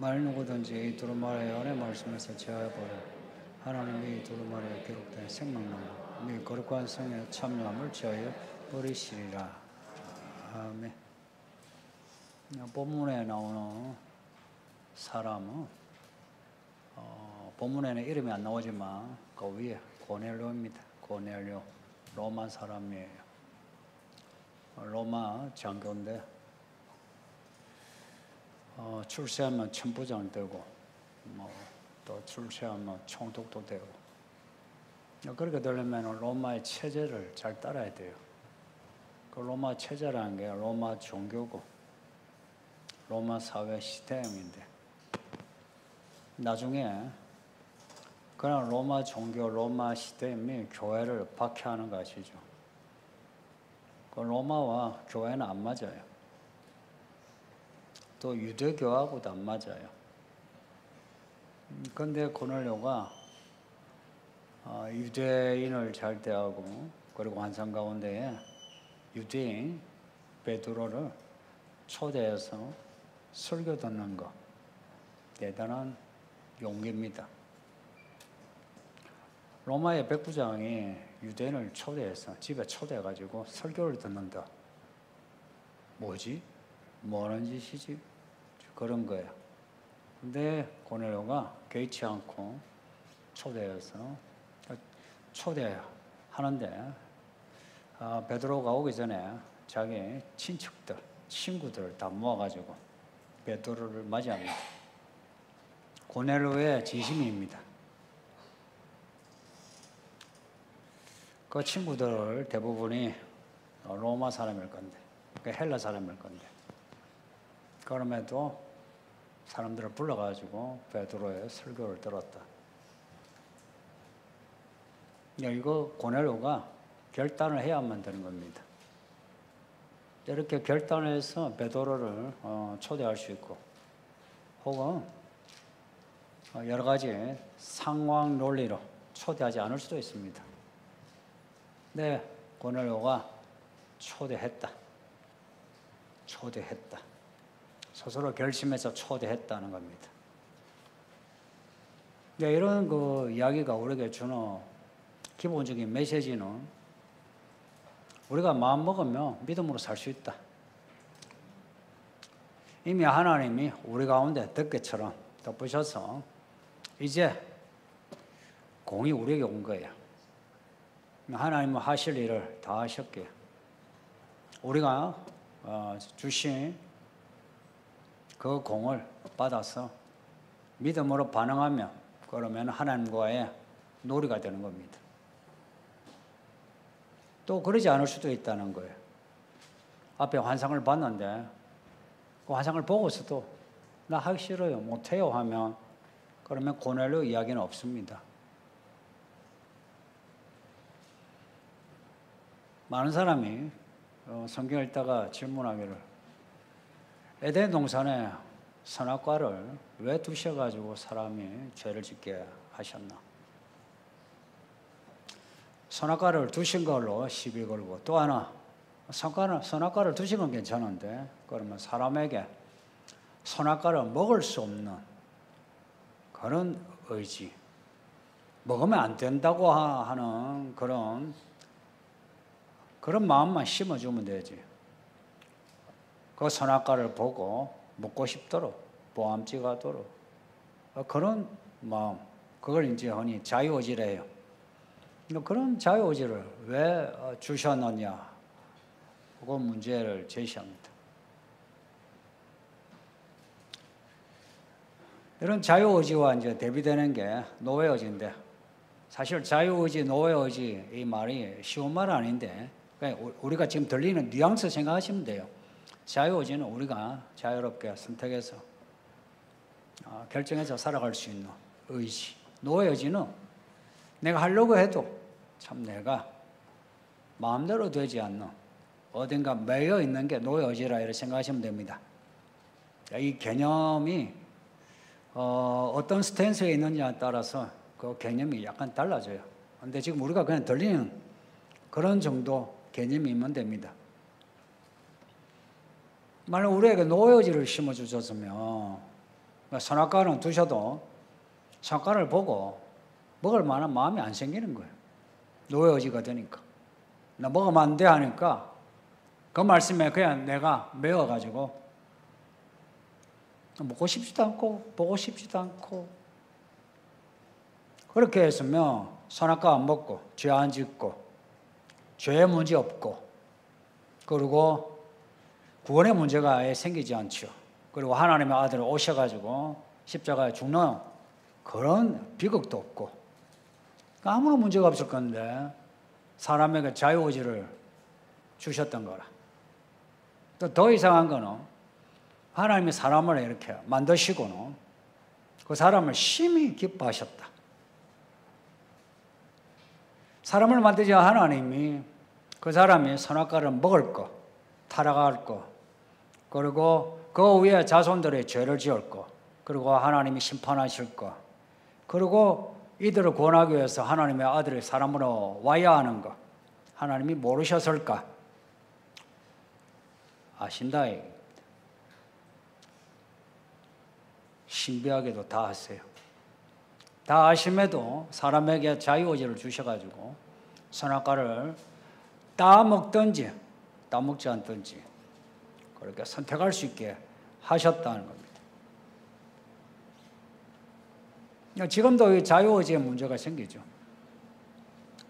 말 누구든지 이 두루마리의 은혜 말씀에서 제하여버려 하나님이 이 두루마리에 기록된 생명나무 및 거룩한 성의 참여함을 제하여 버리시리라. 아멘. 본문에 나오는 사람은 본문에는 이름이 안 나오지만 그 위에 고넬료입니다. 고넬료, 로마 사람이에요. 로마 장교인데 출세하면 천부장 되고 또 출세하면 총독도 되고 그렇게 되려면 로마의 체제를 잘 따라야 돼요. 그 로마 체제라는 게 로마 종교고 로마 사회 시스템인데 나중에 그냥 로마 종교, 로마 시스템이 교회를 박해하는 거 아시죠? 그 로마와 교회는 안 맞아요. 또 유대교하고도 안 맞아요. 그런데 고넬료가 유대인을 잘 대하고 그리고 환상 가운데에 유대인 베드로를 초대해서 설교 듣는 거 대단한 용기입니다. 로마의 백부장이 유대인을 초대해서 집에 초대해가지고 설교를 듣는다. 뭐지? 뭐 하는 짓이지? 그런 거예요. 근데 고넬료가 개의치 않고 초대하는데 베드로가 오기 전에 자기 친척들, 친구들 다 모아가지고 베드로를 맞이합니다. 고넬료의 진심입니다. 그 친구들 대부분이 로마 사람일 건데, 헬라 사람일 건데, 그럼에도 사람들을 불러가지고 베드로의 설교를 들었다. 이거 고넬료가 결단을 해야만 되는 겁니다. 이렇게 결단을 해서 베드로를 초대할 수 있고, 혹은 여러 가지 상황 논리로 초대하지 않을 수도 있습니다. 네, 고넬료가 초대했다. 스스로 결심해서 초대했다는 겁니다. 네, 이런 그 이야기가 우리에게 주는 기본적인 메시지는 우리가 마음 먹으면 믿음으로 살 수 있다. 이미 하나님이 우리 가운데 덮개처럼 덮으셔서 이제 공이 우리에게 온 거예요. 하나님은 하실 일을 다 하셨기에 우리가 주신 그 공을 받아서 믿음으로 반응하면 그러면 하나님과의 놀이가 되는 겁니다. 또 그러지 않을 수도 있다는 거예요. 앞에 환상을 봤는데 그 환상을 보고서도 나 하기 싫어요, 못해요 하면 그러면 고넬료 이야기는 없습니다. 많은 사람이 성경 읽다가 질문하기를 에덴 동산에 선악과를 왜 두셔가지고 사람이 죄를 짓게 하셨나? 선악과를 두신 걸로 시비 걸고 또 하나 선악과를 두신 건 괜찮은데 그러면 사람에게 선악과를 먹을 수 없는 그런 의지, 먹으면 안 된다고 하는 그런 마음만 심어주면 되지. 그 선악과를 보고 먹고 싶도록 보암직하도록 그런 마음, 그걸 이제 흔히 자유의지래요. 그런 자유의지를 왜 주셨느냐, 그 문제를 제시합니다. 이런 자유의지와 이제 대비되는 게 노예의지인데, 사실 자유의지, 노예의지 이 말이 쉬운 말은 아닌데, 우리가 지금 들리는 뉘앙스 생각하시면 돼요. 자유의지는 우리가 자유롭게 선택해서 결정해서 살아갈 수 있는 의지. 노예의지는 내가 하려고 해도 참 내가 마음대로 되지 않는 어딘가 매여 있는 게 노예의지라 이렇게 생각하시면 됩니다. 이 개념이 어떤 스탠스에 있느냐에 따라서 그 개념이 약간 달라져요. 그런데 지금 우리가 그냥 들리는 그런 정도 개념이면 됩니다. 만약 우리에게 노예의지를 심어주셨으면 선악과는 두셔도 선악과를 보고 먹을 만한 마음이 안 생기는 거예요. 노예 의지가 되니까. 나 먹으면 안 돼 하니까 그 말씀에 그냥 내가 매워가지고 먹고 싶지도 않고 보고 싶지도 않고 그렇게 했으면 선악과 안 먹고 죄 안 짓고 죄의 문제 없고 그리고 구원의 문제가 아예 생기지 않죠. 그리고 하나님의 아들 오셔가지고 십자가에 죽는 그런 비극도 없고 아무런 문제가 없을 건데 사람에게 자유의지를 주셨던 거라. 또 더 이상한 거는 하나님이 사람을 이렇게 만드시고는 그 사람을 심히 기뻐하셨다. 사람을 만드신 하나님이 그 사람이 선악과를 먹을 거, 타락할 거, 그리고 그 위에 자손들의 죄를 지을 거, 그리고 하나님이 심판하실 거, 그리고 이들을 구원하기 위해서 하나님의 아들이 사람으로 와야 하는 거, 하나님이 모르셨을까? 아신다. 신비하게도 다 아세요. 다 아심에도 사람에게 자유의지를 주셔가지고 선악과를 따먹든지 따먹지 않든지 그렇게 선택할 수 있게 하셨다는 겁니다. 지금도 이 자유의지에 문제가 생기죠.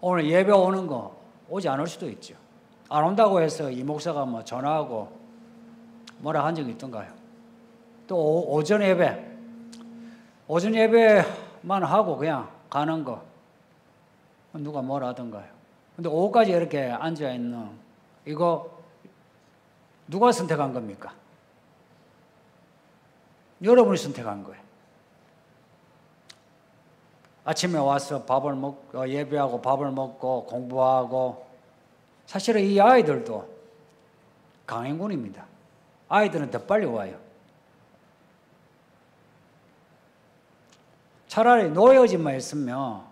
오늘 예배 오는 거 오지 않을 수도 있죠. 안 온다고 해서 이 목사가 뭐 전화하고 뭐라 한 적이 있던가요? 또 오전 예배만 하고 그냥 가는 거 누가 뭐라 하던가요? 근데 오후까지 이렇게 앉아있는 이거 누가 선택한 겁니까? 여러분이 선택한 거예요. 아침에 와서 밥을 먹고 예배하고 밥을 먹고 공부하고 사실은 이 아이들도 강행군입니다. 아이들은 더 빨리 와요. 차라리 노예의지만 있으면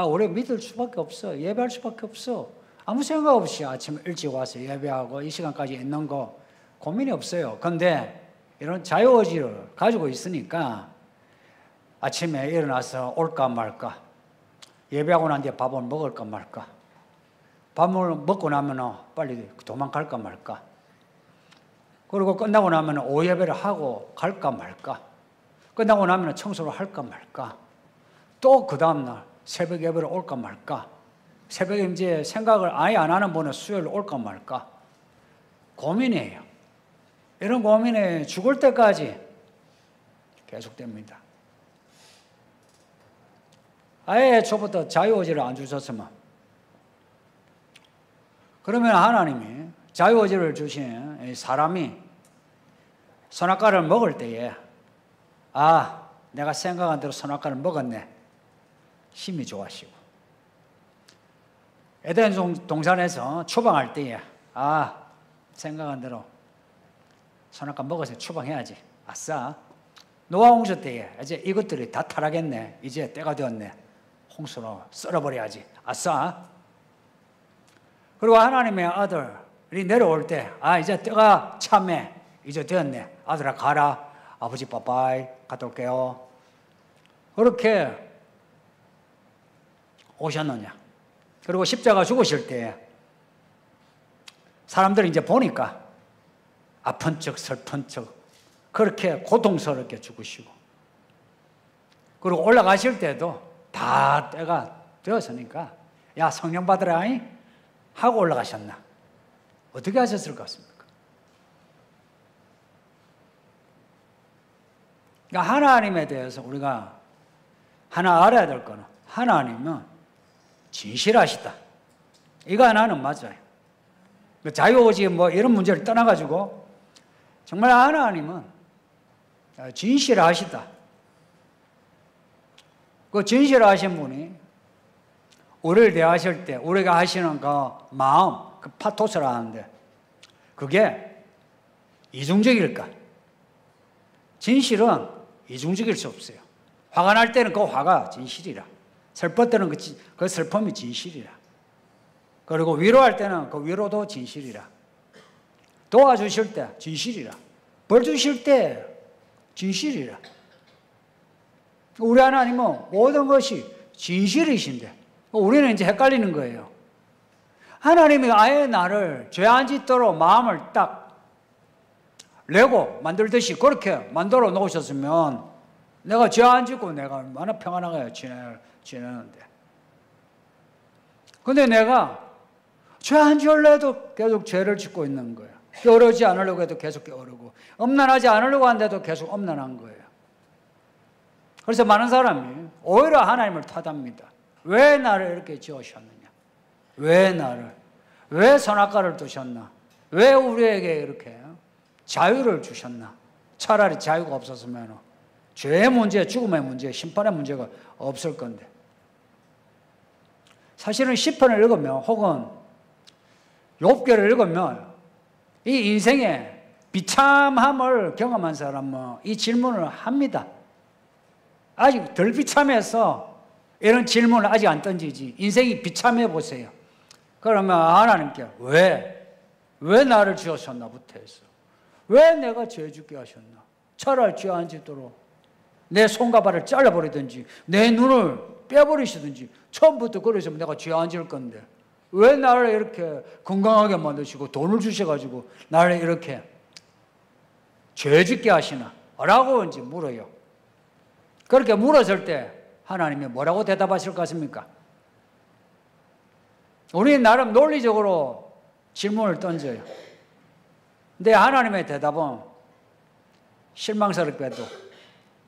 우리 믿을 수밖에 없어. 예배할 수밖에 없어. 아무 생각 없이 아침 일찍 와서 예배하고 이 시간까지 있는 거 고민이 없어요. 그런데 이런 자유의지를 가지고 있으니까 아침에 일어나서 올까 말까, 예배하고 난 뒤에 밥을 먹을까 말까, 밥을 먹고 나면 빨리 도망갈까 말까, 그리고 끝나고 나면 오후 예배를 하고 갈까 말까, 끝나고 나면 청소를 할까 말까, 또 그 다음날 새벽 예배를 올까 말까, 새벽에 이제 생각을 아예 안 하는 분은 수요일 올까 말까, 고민이에요. 이런 고민이 죽을 때까지 계속됩니다. 아예 애초부터 자유의지를 안 주셨으면, 그러면 하나님이 자유의지를 주신 사람이 선악과를 먹을 때에 내가 생각한 대로 선악과를 먹었네, 힘이 좋아지고, 에덴 동산에서 추방할 때에 생각한 대로 선악과 먹어서 추방해야지, 아싸. 노아 홍수 때에 이제 이것들이 다 타락했네, 이제 때가 되었네, 홍수로 썰어버려야지, 아싸. 그리고 하나님의 아들이 내려올 때 이제 때가 참해, 이제 되었네, 아들아 가라, 아버지 빠빠이 갔다 올게요. 그렇게 오셨느냐. 그리고 십자가 죽으실 때 사람들이 이제 보니까 아픈 척 슬픈 척 그렇게 고통스럽게 죽으시고, 그리고 올라가실 때도 다 때가 되었으니까 야 성령 받으라 하고 올라가셨나. 어떻게 하셨을 것 같습니까? 그러니까 하나님에 대해서 우리가 하나 알아야 될 거는 하나님은 진실하시다. 이거 하나는 맞아요. 자유의지 이런 문제를 떠나가지고 정말 하나님은 진실하시다. 그 진실하신 분이 우리를 대하실 때 우리가 하시는 그 마음, 그 파토스라 하는데 그게 이중적일까? 진실은 이중적일 수 없어요. 화가 날 때는 그 화가 진실이라, 슬플 때는 그 슬픔이 진실이라, 그리고 위로할 때는 그 위로도 진실이라, 도와주실 때 진실이라, 벌 주실 때 진실이라, 우리 하나님은 모든 것이 진실이신데 우리는 이제 헷갈리는 거예요. 하나님이 아예 나를 죄 안 짓도록 마음을 딱 레고 만들듯이 그렇게 만들어 놓으셨으면 내가 죄 안 짓고 내가 얼마나 평안하게 지내는데. 근데 내가 죄 안 지으려도 계속 죄를 짓고 있는 거예요. 게으르지 않으려고 해도 계속 게으르고, 엄난하지 않으려고 하는데도 계속 엄난한 거예요. 그래서 많은 사람이 오히려 하나님을 탓합니다. 왜 나를 이렇게 지으셨느냐? 왜 나를? 왜 선악과를 두셨나? 왜 우리에게 이렇게 자유를 주셨나? 차라리 자유가 없었으면 죄의 문제, 죽음의 문제, 심판의 문제가 없을 건데. 사실은 시편을 읽으면 혹은 욥기를 읽으면 이 인생의 비참함을 경험한 사람은 이 질문을 합니다. 아직 덜 비참해서 이런 질문을 아직 안 던지지. 인생이 비참해 보세요. 그러면 하나님께 왜 나를 지으셨나부터 해서 왜 내가 죄 짓게 하셨나? 차라리 죄 안 짓도록 내 손과 발을 잘라버리든지 내 눈을 빼버리시든지 처음부터 그러시면 내가 죄 안 지을 건데 왜 나를 이렇게 건강하게 만드시고 돈을 주셔가지고 나를 이렇게 죄 짓게 하시나? 라고 이제 물어요. 그렇게 물었을 때 하나님이 뭐라고 대답하실 것 같습니까? 우리는 나름 논리적으로 질문을 던져요. 근데 하나님의 대답은 실망스럽게도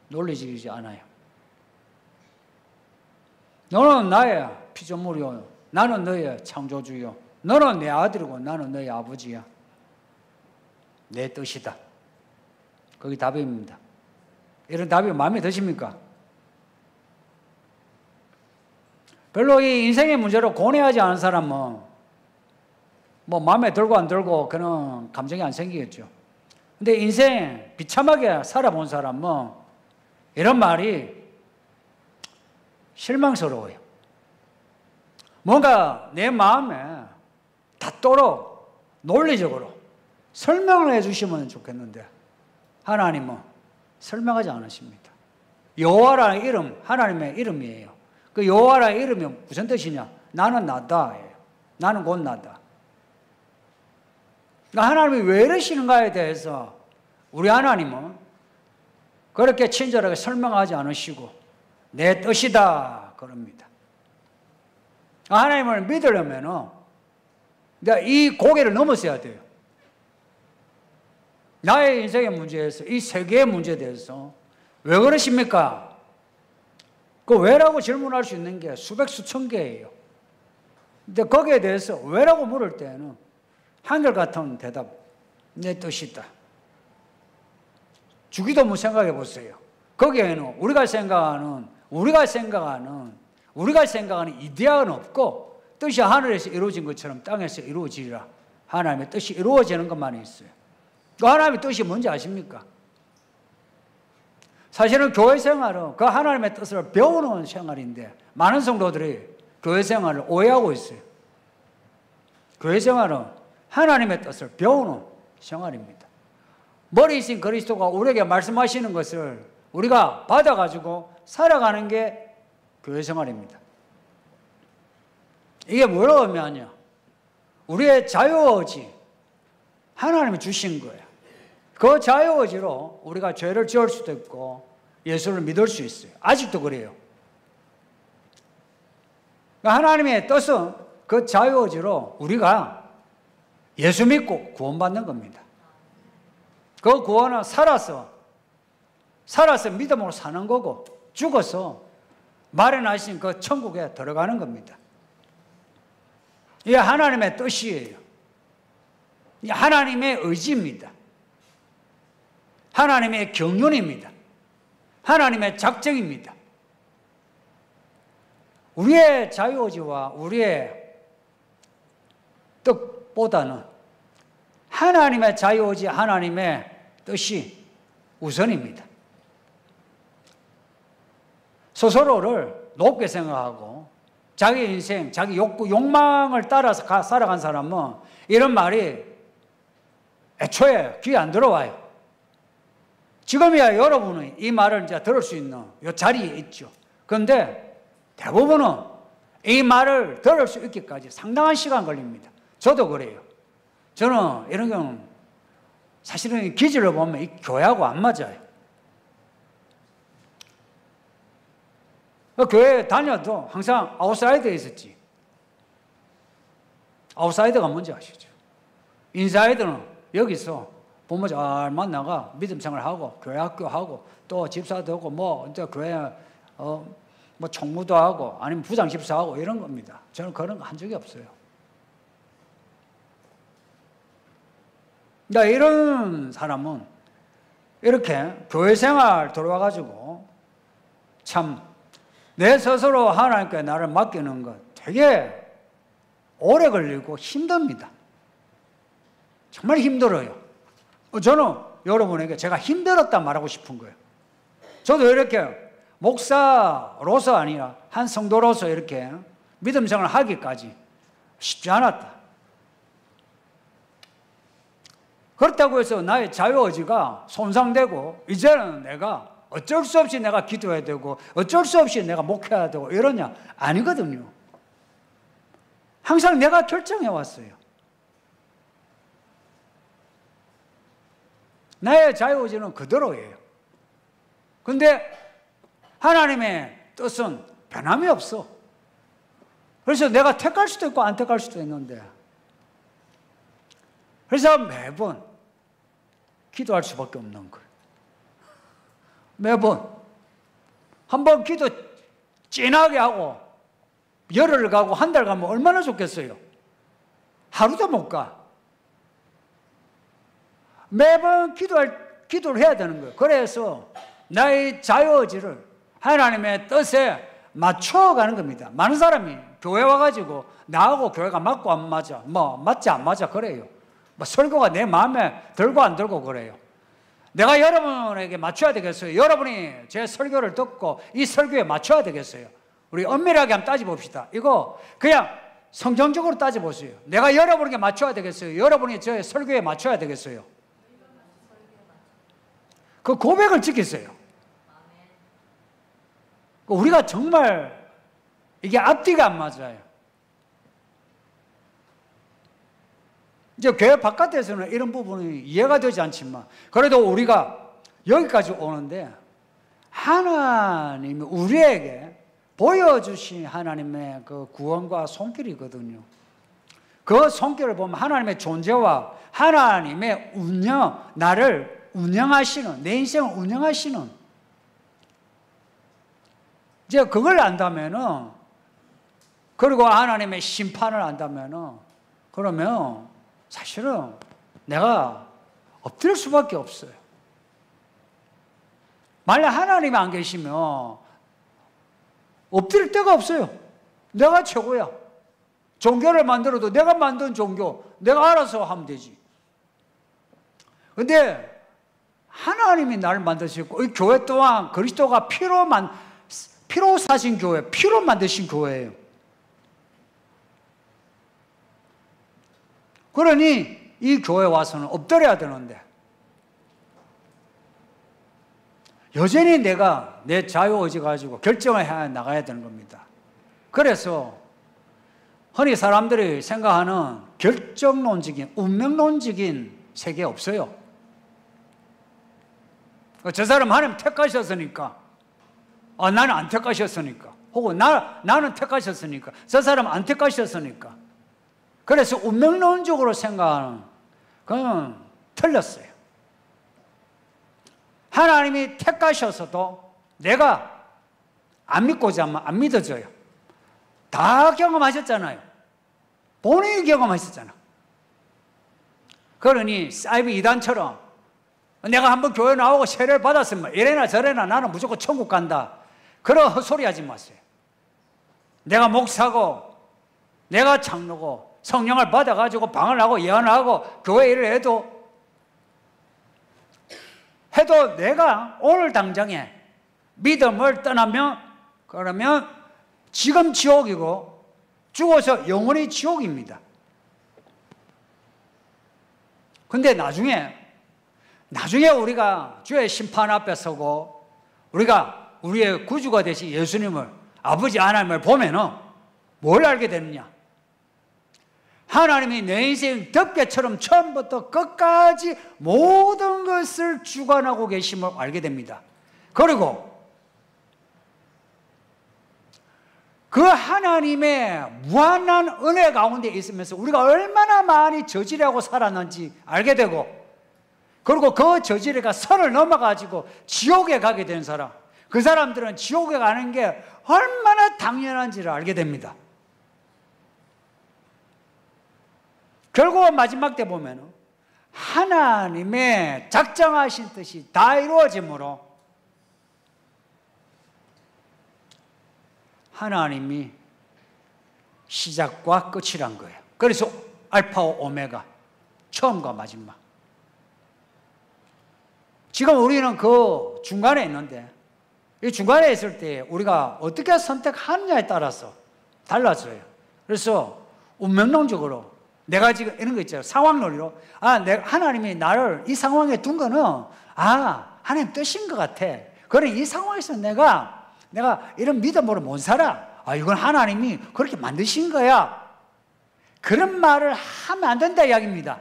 논리적이지 않아요. 너는 나의 피조물이요, 나는 너의 창조주요, 너는 내 아들이고 나는 너의 아버지야. 내 뜻이다. 그게 답입니다. 이런 답이 마음에 드십니까? 별로 이 인생의 문제로 고뇌하지 않은 사람은 뭐 마음에 들고 안 들고 그런 감정이 안 생기겠죠. 근데 인생 비참하게 살아본 사람은 이런 말이 실망스러워요. 뭔가 내 마음에 닿도록 논리적으로 설명을 해주시면 좋겠는데 하나님은 설명하지 않으십니다. 여호와라는 이름, 하나님의 이름이에요. 그 여호와라는 이름이 무슨 뜻이냐? 나는 나다. 나는 곧 나다. 하나님이 왜 이러시는가에 대해서 우리 하나님은 그렇게 친절하게 설명하지 않으시고 내 뜻이다 그럽니다. 하나님을 믿으려면 내가 이 고개를 넘어서야 돼요. 나의 인생의 문제에서, 이 세계의 문제에 대해서 왜 그러십니까? 그 왜라고 질문할 수 있는 게 수백 수천 개예요. 근데 거기에 대해서 왜라고 물을 때는 한결같은 대답, 내 뜻이다. 주기도문 생각해 보세요. 거기에는 우리가 생각하는 이데아는 없고 뜻이 하늘에서 이루어진 것처럼 땅에서 이루어지리라. 하나님의 뜻이 이루어지는 것만 있어요. 그 하나님의 뜻이 뭔지 아십니까? 사실은 교회 생활은 그 하나님의 뜻을 배우는 생활인데 많은 성도들이 교회 생활을 오해하고 있어요. 교회 생활은 하나님의 뜻을 배우는 생활입니다. 머리이신 그리스도가 우리에게 말씀하시는 것을 우리가 받아가지고 살아가는 게 교회 생활입니다. 이게 뭐라고 하면요, 우리의 자유의지 하나님이 주신 거예요. 그 자유의지로 우리가 죄를 지을 수도 있고 예수를 믿을 수 있어요. 아직도 그래요. 하나님의 뜻은 그 자유의지로 우리가 예수 믿고 구원받는 겁니다. 그 구원은 살아서 믿음으로 사는 거고 죽어서 마련하신 그 천국에 들어가는 겁니다. 이게 하나님의 뜻이에요. 하나님의 의지입니다. 하나님의 경륜입니다. 하나님의 작정입니다. 우리의 자유의지와 우리의 뜻보다는 하나님의 자유의지, 하나님의 뜻이 우선입니다. 스스로를 높게 생각하고 자기 인생, 자기 욕구, 욕망을 따라서 살아간 사람은 이런 말이 애초에 귀에 안 들어와요. 지금이야 여러분이 이 말을 이제 들을 수 있는 이 자리에 있죠. 그런데 대부분은 이 말을 들을 수 있기까지 상당한 시간 걸립니다. 저도 그래요. 저는 이런 경우는 사실은 기질을 보면 이 교회하고 안 맞아요. 교회 다녀도 항상 아웃사이드에 있었지. 아웃사이드가 뭔지 아시죠? 인사이드는 여기서 부모 잘 만나가 믿음 생활하고 교회 학교하고 또 집사도 하고 뭐 이제 교회 뭐 총무도 하고 아니면 부장 집사하고 이런 겁니다. 저는 그런 거 한 적이 없어요. 나 이런 사람은 이렇게 교회 생활 들어와가지고 참 내 스스로 하나님께 나를 맡기는 것 되게 오래 걸리고 힘듭니다. 정말 힘들어요. 저는 여러분에게 제가 힘들었다 말하고 싶은 거예요. 저도 이렇게 목사로서 아니라 한 성도로서 이렇게 믿음 생활을 하기까지 쉽지 않았다. 그렇다고 해서 나의 자유의지가 손상되고 이제는 내가 어쩔 수 없이 내가 기도해야 되고 어쩔 수 없이 내가 목회해야 되고 이러냐? 아니거든요. 항상 내가 결정해 왔어요. 나의 자유의지는 그대로예요. 근데 하나님의 뜻은 변함이 없어. 그래서 내가 택할 수도 있고 안 택할 수도 있는데 그래서 매번 기도할 수밖에 없는 거예요. 매번 한번 기도 진하게 하고 열흘 가고 한 달 가면 얼마나 좋겠어요. 하루도 못 가. 매번 기도를 해야 되는 거예요. 그래서 나의 자유의지를 하나님의 뜻에 맞춰가는 겁니다. 많은 사람이 교회 와가지고 나하고 교회가 맞고 안 맞아, 뭐 맞지 안 맞아 그래요. 뭐 설교가 내 마음에 들고 안 들고 그래요. 내가 여러분에게 맞춰야 되겠어요? 여러분이 제 설교를 듣고 이 설교에 맞춰야 되겠어요? 우리 엄밀하게 한번 따져봅시다. 이거 그냥 성경적으로 따져보세요. 내가 여러분에게 맞춰야 되겠어요? 여러분이 제 설교에 맞춰야 되겠어요? 그 고백을 지키세요. 우리가 정말 이게 앞뒤가 안 맞아요. 이제 교회 바깥에서는 이런 부분이 이해가 되지 않지만 그래도 우리가 여기까지 오는데 하나님이 우리에게 보여주신 하나님의 그 구원과 손길이거든요. 그 손길을 보면 하나님의 존재와 하나님의 나를 운영하시는, 내 인생을 운영하시는 이제 그걸 안다면은 그리고 하나님의 심판을 안다면은 그러면 사실은 내가 엎드릴 수밖에 없어요. 만약 하나님이 안 계시면 엎드릴 데가 없어요. 내가 최고야. 종교를 만들어도 내가 만든 종교, 내가 알아서 하면 되지. 근데 하나님이 나를 만드셨고 이 교회 또한 그리스도가 피로 사신 교회, 피로 만드신 교회예요. 그러니 이 교회 와서는 엎드려야 되는데 여전히 내가 내 자유의지 가지고 결정을 해 나가야 되는 겁니다. 그래서 흔히 사람들이 생각하는 결정론적인, 운명론적인 세계 없어요. 저 사람 하나님 택하셨으니까 나는 안 택하셨으니까 혹은 나는 택하셨으니까 저 사람 안 택하셨으니까 그래서 운명론적으로 생각하는 그건 틀렸어요. 하나님이 택하셔서도 내가 안 믿고자 하면 안 믿어져요. 다 경험하셨잖아요. 본인이 경험하셨잖아. 그러니 사이비 이단처럼 내가 한번 교회 나오고 세례를 받았으면 이래나 저래나 나는 무조건 천국 간다. 그런 헛소리 하지 마세요. 내가 목사고 내가 장로고 성령을 받아가지고 방을 하고 예언을 하고 교회 일을 해도 내가 오늘 당장에 믿음을 떠나면 그러면 지금 지옥이고 죽어서 영원히 지옥입니다. 근데 나중에 나중에 우리가 주의 심판 앞에 서고 우리가 우리의 구주가 되신 예수님을, 아버지 하나님을 보면은 뭘 알게 되느냐? 하나님이 내 인생 덮개처럼 처음부터 끝까지 모든 것을 주관하고 계심을 알게 됩니다. 그리고 그 하나님의 무한한 은혜 가운데 있으면서 우리가 얼마나 많이 저지르고 살았는지 알게 되고, 그리고 그 저지르가 선을 넘어가지고 지옥에 가게 된 사람, 그 사람들은 지옥에 가는 게 얼마나 당연한지를 알게 됩니다. 결국은 마지막 때 보면 하나님의 작정하신 뜻이 다 이루어지므로 하나님이 시작과 끝이란 거예요. 그래서 알파와 오메가, 처음과 마지막. 지금 우리는 그 중간에 있는데, 이 중간에 있을 때 우리가 어떻게 선택하느냐에 따라서 달라져요. 그래서 운명론적으로 내가 지금 이런 거 있잖아요. 상황론리로, 하나님이 나를 이 상황에 둔 거는 하나님 뜻인 것 같아. 그래, 이 상황에서 내가 이런 믿음으로 못 살아. 이건 하나님이 그렇게 만드신 거야. 그런 말을 하면 안 된다 이야기입니다.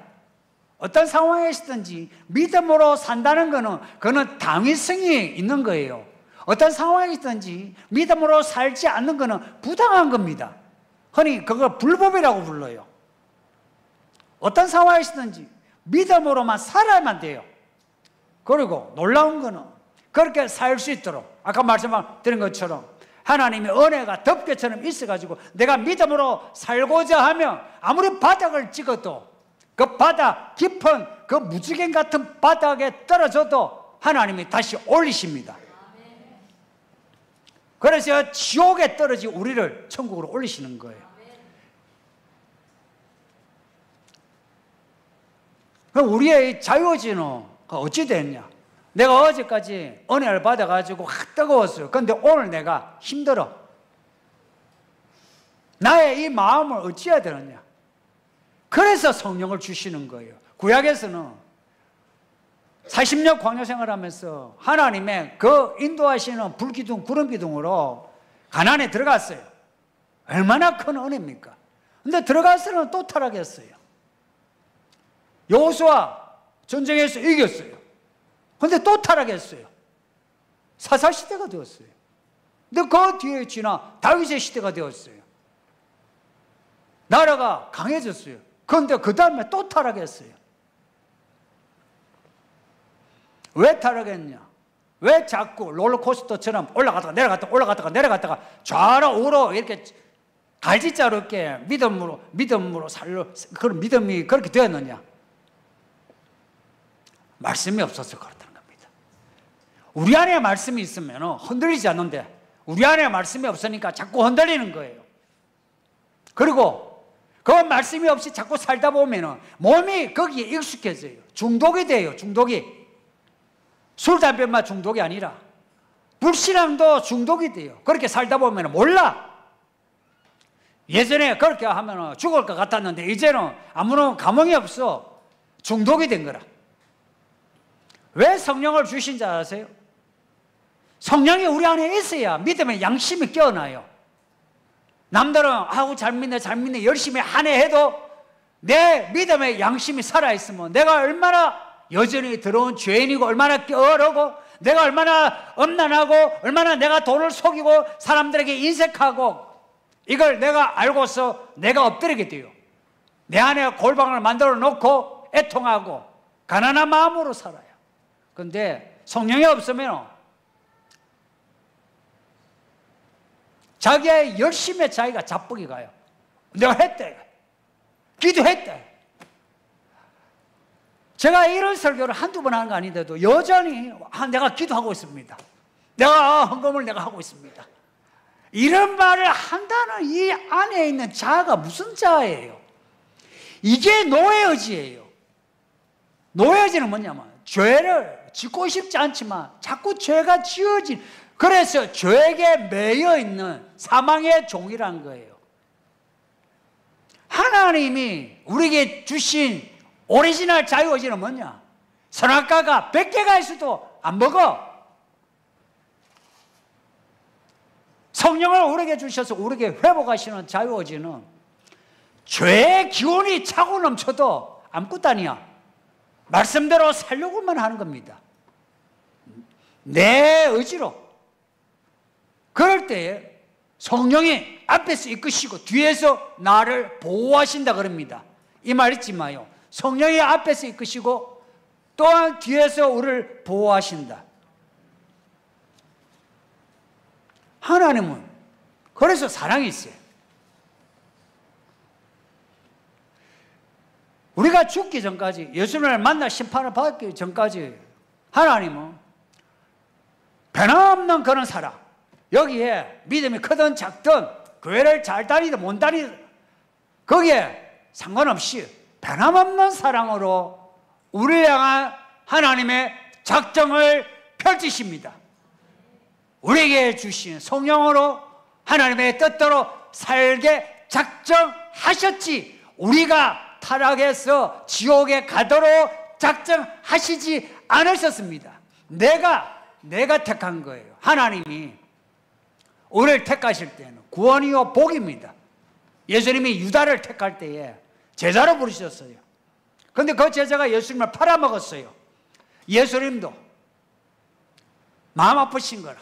어떤 상황에 있든지 믿음으로 산다는 거는 그거는 당위성이 있는 거예요. 어떤 상황에 있든지 믿음으로 살지 않는 거는 부당한 겁니다. 흔히 그걸 불법이라고 불러요. 어떤 상황에 있든지 믿음으로만 살아야만 돼요. 그리고 놀라운 거는 그렇게 살 수 있도록 아까 말씀드린 것처럼 하나님의 은혜가 덮개처럼 있어가지고 내가 믿음으로 살고자 하면 아무리 바닥을 찍어도 그 바닥 깊은 그 무지개 같은 바닥에 떨어져도 하나님이 다시 올리십니다. 그래서 지옥에 떨어진 우리를 천국으로 올리시는 거예요. 그럼 우리의 자유의지는 어찌 됐냐? 내가 어제까지 은혜를 받아가지고 뜨거웠어요. 그런데 오늘 내가 힘들어. 나의 이 마음을 어찌해야 되느냐? 그래서 성령을 주시는 거예요. 구약에서는 40년 광야 생활하면서 하나님의 그 인도하시는 불기둥, 구름기둥으로 가나안에 들어갔어요. 얼마나 큰 은혜입니까? 근데 들어가서는 또 타락했어요. 여호수아 전쟁에서 이겼어요. 근데 또 타락했어요. 사사시대가 되었어요. 근데 그 뒤에 지나 다윗의 시대가 되었어요. 나라가 강해졌어요. 그런데 그 다음에 또 타락했어요. 왜 타락했냐? 왜 자꾸 롤러코스터처럼 올라갔다가 내려갔다가 올라갔다가 내려갔다가 좌로 우로 이렇게 갈지자로 이렇게 믿음으로 살려, 그런 믿음이 그렇게 되었느냐? 말씀이 없어서 그렇다는 겁니다. 우리 안에 말씀이 있으면 흔들리지 않는데 우리 안에 말씀이 없으니까 자꾸 흔들리는 거예요. 그리고 그 말씀이 없이 자꾸 살다 보면 몸이 거기에 익숙해져요. 중독이 돼요. 중독이. 술, 담배만 중독이 아니라 불신앙도 중독이 돼요. 그렇게 살다 보면 몰라. 예전에 그렇게 하면 죽을 것 같았는데 이제는 아무런 감흥이 없어. 중독이 된 거라. 왜 성령을 주신지 아세요? 성령이 우리 안에 있어야 믿음의 양심이 깨어나요. 남들은 잘 믿네 열심히 하네 해도 내 믿음의 양심이 살아있으면 내가 얼마나 여전히 더러운 죄인이고 얼마나 게으르고 내가 얼마나 엄난하고 얼마나 내가 돈을 속이고 사람들에게 인색하고 이걸 내가 알고서 내가 엎드리게 돼요. 내 안에 골방을 만들어 놓고 애통하고 가난한 마음으로 살아요. 그런데 성령이 없으면 자기의 열심에 자기가 자뻑이 가요. 내가 했대. 기도했대. 제가 이런 설교를 한두 번 하는 거 아닌데도 여전히 내가 기도하고 있습니다. 내가 헌금을 내가 하고 있습니다. 이런 말을 한다는 이 안에 있는 자아가 무슨 자아예요? 이게 노예의지예요. 노예의지는 뭐냐면 죄를 짓고 싶지 않지만 자꾸 죄가 지어진, 그래서 죄에게 매여 있는 사망의 종이란 거예요. 하나님이 우리에게 주신 오리지널 자유의지는 뭐냐? 선악과가 100개가 있어도 안 먹어. 성령을 우리에게 주셔서 우리에게 회복하시는 자유의지는 죄의 기운이 차고 넘쳐도 아무것도 아니야. 말씀대로 살려고만 하는 겁니다. 내 의지로. 그럴 때에 성령이 앞에서 이끄시고 뒤에서 나를 보호하신다 그럽니다. 이 말 잊지 마요. 성령이 앞에서 이끄시고 또한 뒤에서 우리를 보호하신다. 하나님은 그래서 사랑이 있어요. 우리가 죽기 전까지, 예수님을 만나 심판을 받기 전까지 하나님은 변함없는 그런 사랑, 여기에 믿음이 크든 작든 교회를 잘 다니든 못 다니든 거기에 상관없이 변함없는 사랑으로 우리를 향한 하나님의 작정을 펼치십니다. 우리에게 주신 성령으로 하나님의 뜻대로 살게 작정하셨지, 우리가 타락해서 지옥에 가도록 작정하시지 않으셨습니다. 내가 택한 거예요. 하나님이 우리를 택하실 때는 구원이요 복입니다. 예수님이 유다를 택할 때에 제자로 부르셨어요. 그런데 그 제자가 예수님을 팔아먹었어요. 예수님도 마음 아프신 거라.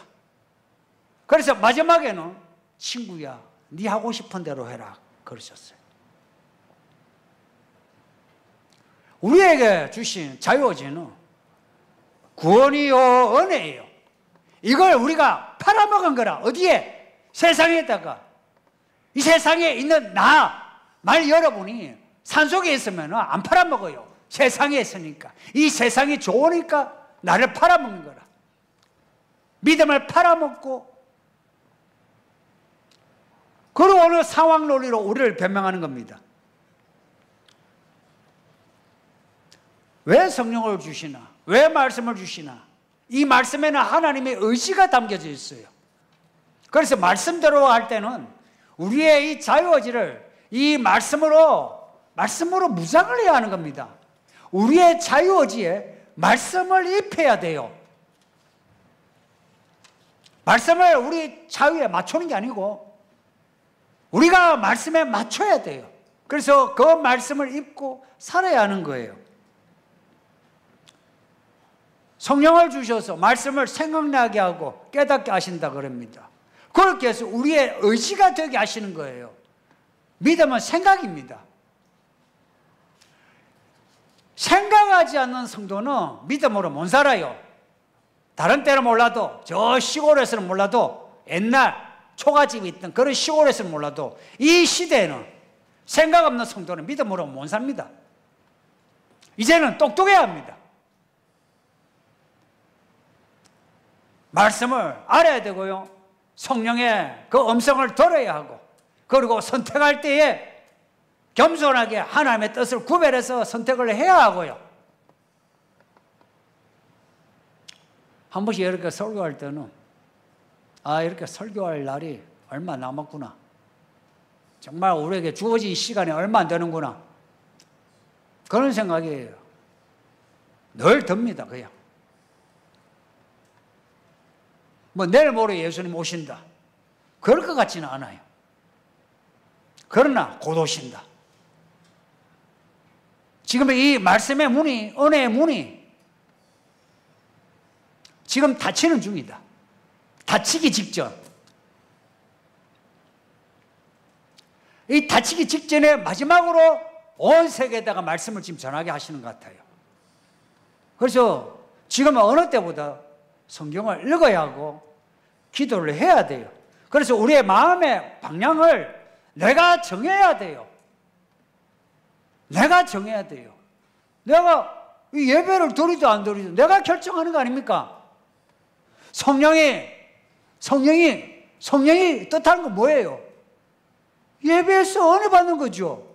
그래서 마지막에는 친구야, 네 하고 싶은 대로 해라 그러셨어요. 우리에게 주신 자유의지는 구원이요 은혜예요. 이걸 우리가 팔아먹은 거라. 어디에? 세상에다가. 이 세상에 있는 말 여러분이 산속에 있으면 안 팔아먹어요. 세상에 있으니까. 이 세상이 좋으니까 나를 팔아먹는 거라. 믿음을 팔아먹고, 그리고 어느 상황 논리로 우리를 변명하는 겁니다. 왜 성령을 주시나? 왜 말씀을 주시나? 이 말씀에는 하나님의 의지가 담겨져 있어요. 그래서 말씀대로 할 때는 우리의 이 자유의지를 이 말씀으로 무장을 해야 하는 겁니다. 우리의 자유의지에 말씀을 입혀야 돼요. 말씀을 우리 자유에 맞추는 게 아니고 우리가 말씀에 맞춰야 돼요. 그래서 그 말씀을 입고 살아야 하는 거예요. 성령을 주셔서 말씀을 생각나게 하고 깨닫게 하신다 그럽니다. 그렇게 해서 우리의 의지가 되게 하시는 거예요. 믿음은 생각입니다. 생각하지 않는 성도는 믿음으로 못 살아요. 다른 때는 몰라도, 저 시골에서는 몰라도, 옛날 초가집이 있던 그런 시골에서는 몰라도 이 시대에는 생각 없는 성도는 믿음으로 못 삽니다. 이제는 똑똑해야 합니다. 말씀을 알아야 되고요. 성령의 그 음성을 들어야 하고, 그리고 선택할 때에 겸손하게 하나님의 뜻을 구별해서 선택을 해야 하고요. 한 번씩 이렇게 설교할 때는 이렇게 설교할 날이 얼마 남았구나. 정말 우리에게 주어진 시간이 얼마 안 되는구나. 그런 생각이 늘 듭니다. 그냥. 내일 모레 예수님 오신다. 그럴 것 같지는 않아요. 그러나 곧 오신다. 지금 이 말씀의 문이, 은혜의 문이 지금 닫히는 중이다. 닫히기 직전. 이 닫히기 직전에 마지막으로 온 세계에다가 말씀을 지금 전하게 하시는 것 같아요. 그래서 지금은 어느 때보다 성경을 읽어야 하고 기도를 해야 돼요. 그래서 우리의 마음의 방향을 내가 정해야 돼요. 내가 정해야 돼요. 내가 이 예배를 드리도 안 드리도 내가 결정하는 거 아닙니까? 성령이 뜻하는 건 뭐예요? 예배에서 은혜 받는 거죠.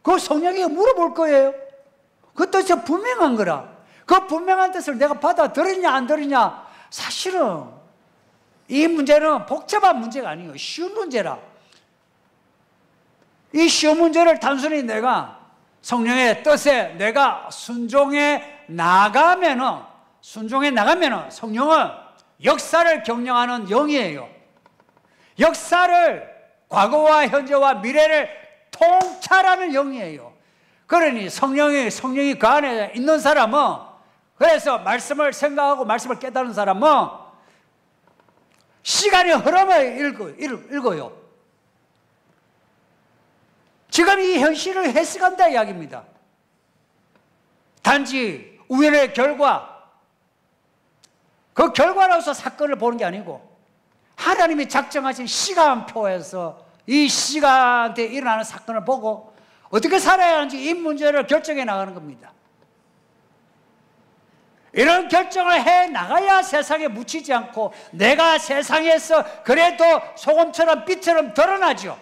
그 성령이 물어볼 거예요. 그 뜻이 분명한 거라. 그 분명한 뜻을 내가 받아들이냐 안 들이냐, 사실은 이 문제는 복잡한 문제가 아니에요. 쉬운 문제라. 이 쉬운 문제를 단순히 내가 성령의 뜻에 내가 순종해 나가면은, 순종해 나가면은 성령은 역사를 경영하는 영이에요. 역사를, 과거와 현재와 미래를 통찰하는 영이에요. 그러니 성령이 그 안에 있는 사람은, 그래서 말씀을 생각하고 말씀을 깨닫는 사람은 시간의 흐름을 읽어요. 지금 이 현실을 해석한다 이야기입니다. 단지 우연의 결과, 그 결과로서 사건을 보는 게 아니고 하나님이 작정하신 시간표에서 이 시간대에 일어나는 사건을 보고 어떻게 살아야 하는지 이 문제를 결정해 나가는 겁니다. 이런 결정을 해 나가야 세상에 묻히지 않고 내가 세상에서 그래도 소금처럼 빛처럼 드러나죠.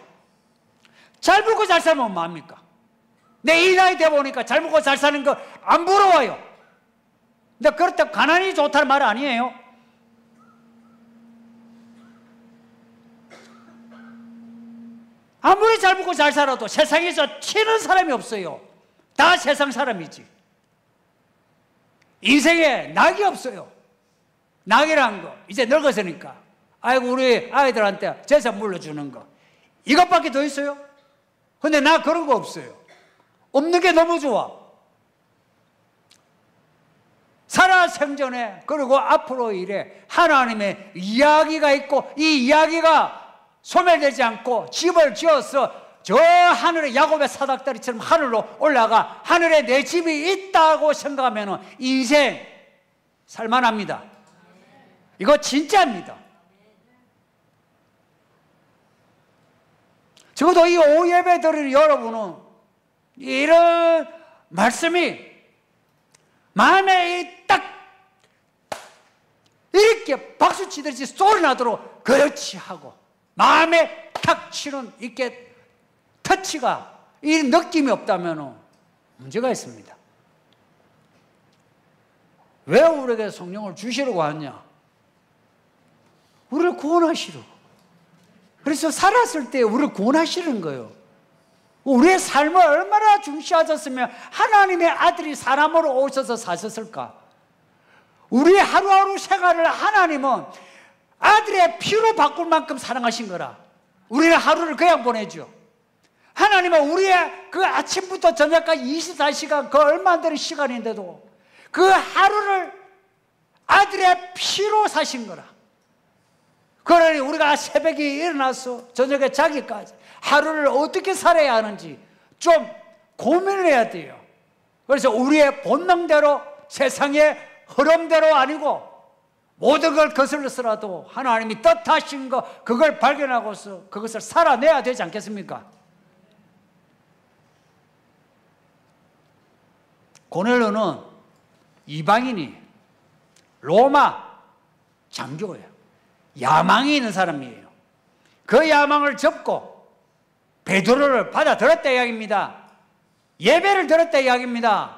잘 먹고 잘 살면 뭐합니까? 내 이 나이 돼 보니까 잘 먹고 잘 사는 거 안 부러워요. 근데 그렇다고 가난이 좋다는 말 아니에요. 아무리 잘 먹고 잘 살아도 세상에서 튀는 사람이 없어요. 다 세상 사람이지. 인생에 낙이 없어요. 낙이란 거 이제 늙었으니까 아이고 우리 아이들한테 재산 물려주는 거 이것밖에 더 있어요? 근데 나 그런 거 없어요. 없는 게 너무 좋아. 살아생전에 그리고 앞으로 일에 하나님의 이야기가 있고 이 이야기가 소멸되지 않고 집을 지어서 저 하늘의 야곱의 사닥다리처럼 하늘로 올라가 하늘에 내 집이 있다고 생각하면 인생 살만합니다. 이거 진짜입니다. 적어도 이 오후 예배 드리는 여러분은 이런 말씀이 마음에 딱 이렇게 박수 치듯이 소리 나도록 그렇지 하고 마음에 탁 치는 이렇게 터치가 이 느낌이 없다면 문제가 있습니다. 왜 우리에게 성령을 주시려고 하냐? 우리를 구원하시려고. 그래서 살았을 때 우리를 구원하시는 거예요. 우리의 삶을 얼마나 중시하셨으면 하나님의 아들이 사람으로 오셔서 사셨을까? 우리의 하루하루 생활을 하나님은 아들의 피로 바꿀 만큼 사랑하신 거라. 우리는 하루를 그냥 보내죠. 하나님은 우리의 그 아침부터 저녁까지 24시간 그 얼마 안 되는 시간인데도 그 하루를 아들의 피로 사신 거라. 그러니 우리가 새벽에 일어나서 저녁에 자기까지 하루를 어떻게 살아야 하는지 좀 고민을 해야 돼요. 그래서 우리의 본능대로 세상의 흐름대로 아니고 모든 걸 거슬러서라도 하나님이 뜻하신 거 그걸 발견하고서 그것을 살아내야 되지 않겠습니까? 고넬료는 이방인이 로마 장교예요. 야망이 있는 사람이에요. 그 야망을 접고 베드로를 받아들였다 이야기입니다. 예배를 드렸다 이야기입니다.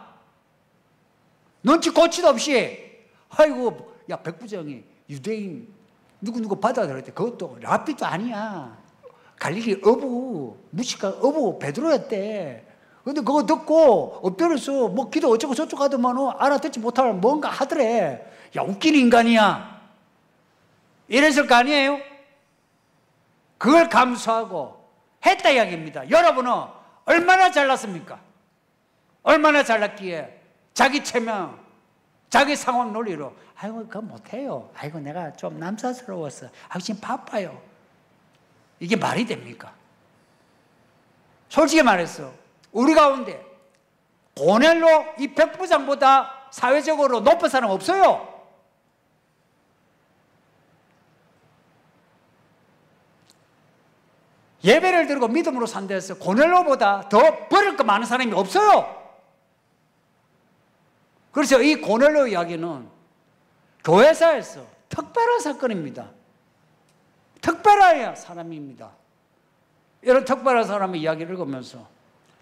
눈치 고치도 없이 아이고 야 백부장이 유대인 누구 받아들였대. 그것도 랍비도 아니야. 갈릴리 어부 무식한 어부 베드로였대. 근데 그거 듣고 엎드려서 뭐 기도 어쩌고 저쩌고 하더만은 알아듣지 못할 뭔가 하더래. 야 웃기는 인간이야. 이랬을 거 아니에요? 그걸 감수하고 했다 이야기입니다. 여러분은 얼마나 잘났습니까? 얼마나 잘났기에 자기 체면, 자기 상황 논리로 아이고 그거 못해요. 아이고 내가 좀 남사스러웠어. 아이고 지금 바빠요. 이게 말이 됩니까? 솔직히 말해서 우리 가운데 고넬료 이 백부장보다 사회적으로 높은 사람 없어요. 예배를 드리고 믿음으로 산다 해서 고넬료보다 더 버릴 거 많은 사람이 없어요. 그래서 이 고넬료 이야기는 교회사에서 특별한 사건입니다. 특별한 사람입니다. 이런 특별한 사람의 이야기를 읽으면서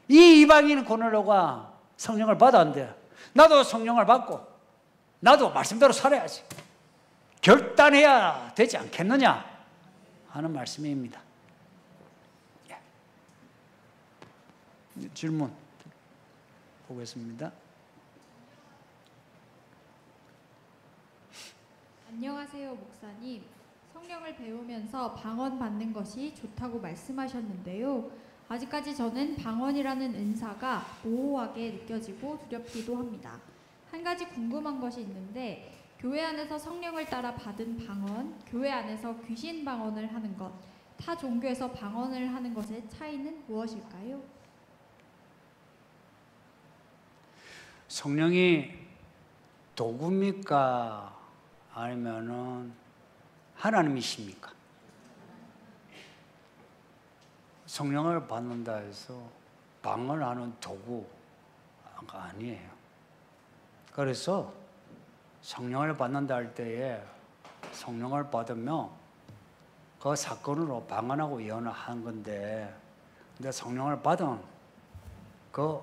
이 이방인 고넬료가 성령을 받았는데 나도 성령을 받고 나도 말씀대로 살아야지. 결단해야 되지 않겠느냐 하는 말씀입니다. 질문 보겠습니다. 안녕하세요, 목사님. 성령을 배우면서 방언 받는 것이 좋다고 말씀하셨는데요. 아직까지 저는 방언이라는 은사가 모호하게 느껴지고 두렵기도 합니다. 한 가지 궁금한 것이 있는데, 교회 안에서 성령을 따라 받은 방언, 교회 안에서 귀신 방언을 하는 것, 타 종교에서 방언을 하는 것의 차이는 무엇일까요? 성령이 도구입니까? 아니면은 하나님이십니까? 성령을 받는다 해서 방언을 하는 도구가 아니에요. 그래서 성령을 받는다 할 때에 성령을 받으면 그 사건으로 방언하고 예언을 하는 건데, 근데 성령을 받은 그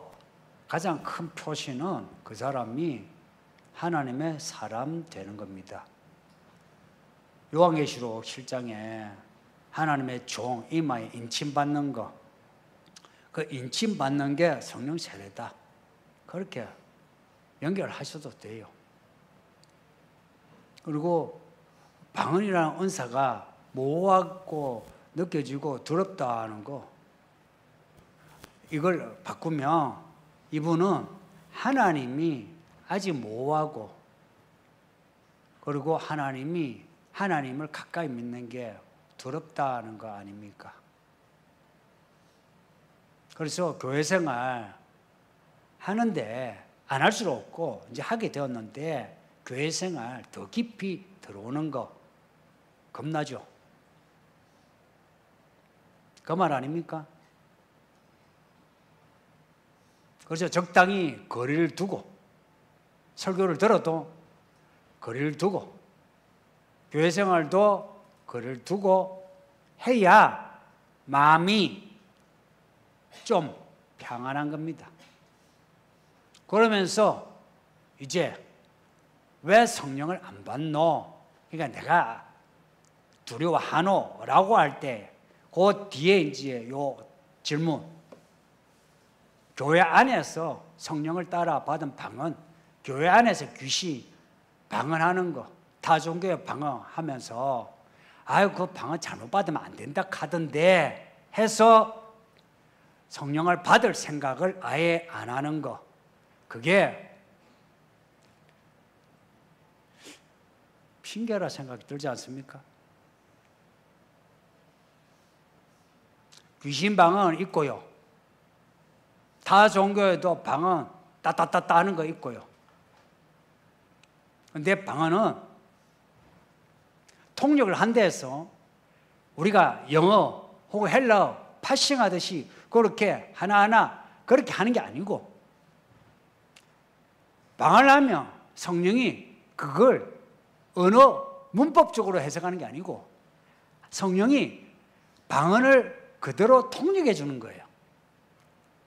가장 큰 표시는 그 사람이 하나님의 사람 되는 겁니다. 요한계시록 7장에 하나님의 종 이마에 인침받는 거, 그 인침받는 게 성령 세례다, 그렇게 연결하셔도 돼요. 그리고 방언이라는 은사가 모호하고 느껴지고 두렵다 하는 거, 이걸 바꾸면 이분은 하나님이 아직 모호하고, 그리고 하나님을 가까이 믿는 게 두렵다는 거 아닙니까? 그래서 교회 생활 하는데 안 할 수는 없고 이제 하게 되었는데, 교회 생활 더 깊이 들어오는 거 겁나죠? 그 말 아닙니까? 그래서 적당히 거리를 두고, 설교를 들어도 거리를 두고, 교회 생활도 거리를 두고 해야 마음이 좀 평안한 겁니다. 그러면서 이제 왜 성령을 안 받노? 그러니까 내가 두려워하노? 라고 할 때 그 뒤에 이제 요 질문, 교회 안에서 성령을 따라 받은 방언, 교회 안에서 귀신 방언하는 거, 타종교에 방언하면서 아유 그 방언 잘못 받으면 안 된다 하던데 해서 성령을 받을 생각을 아예 안 하는 거, 그게 핑계라 생각이 들지 않습니까? 귀신 방언 있고요, 타 종교에도 방언 따따따따 하는 거 있고요. 근데 방언은 통역을 한 데에서 우리가 영어 혹은 헬라어 파싱하듯이 그렇게 하나하나 그렇게 하는 게 아니고, 방언을 하면 성령이 그걸 언어 문법적으로 해석하는 게 아니고 성령이 방언을 그대로 통역해 주는 거예요.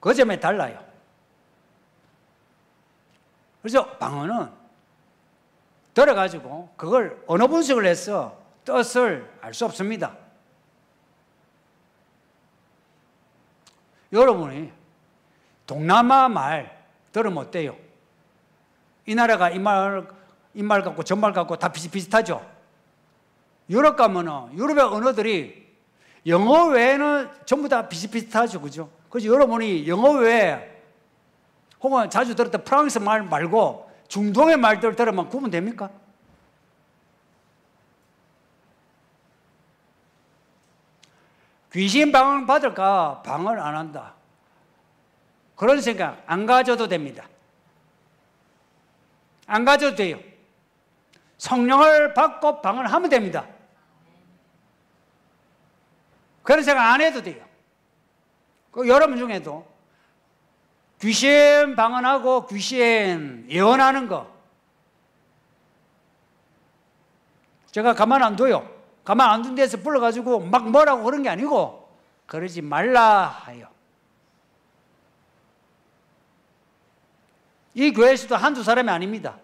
그 점에 달라요. 그래서 방언은 들어가지고 그걸 언어 분석을 해서 뜻을 알 수 없습니다. 여러분이 동남아 말 들으면 어때요? 이 나라가 이 말 같고 저 말 같고 다 비슷비슷하죠? 유럽 가면은 유럽의 언어들이 영어 외에는 전부 다 비슷비슷하죠, 그죠? 그래서 여러분이 영어 외에 혹은 자주 들었던 프랑스 말 말고 중동의 말들 들으면 구분됩니까? 귀신 방언 받을까 방언 안 한다, 그런 생각 안 가져도 됩니다. 안 가져도 돼요. 성령을 받고 방언하면 됩니다. 그런 생각 안 해도 돼요. 여러분 중에도 귀신 방언하고 귀신 예언하는 거 제가 가만 안 둬요. 가만 안 둔 데서 불러가지고 막 뭐라고 그런 게 아니고 그러지 말라 하여. 이 교회에서도 한두 사람이 아닙니다.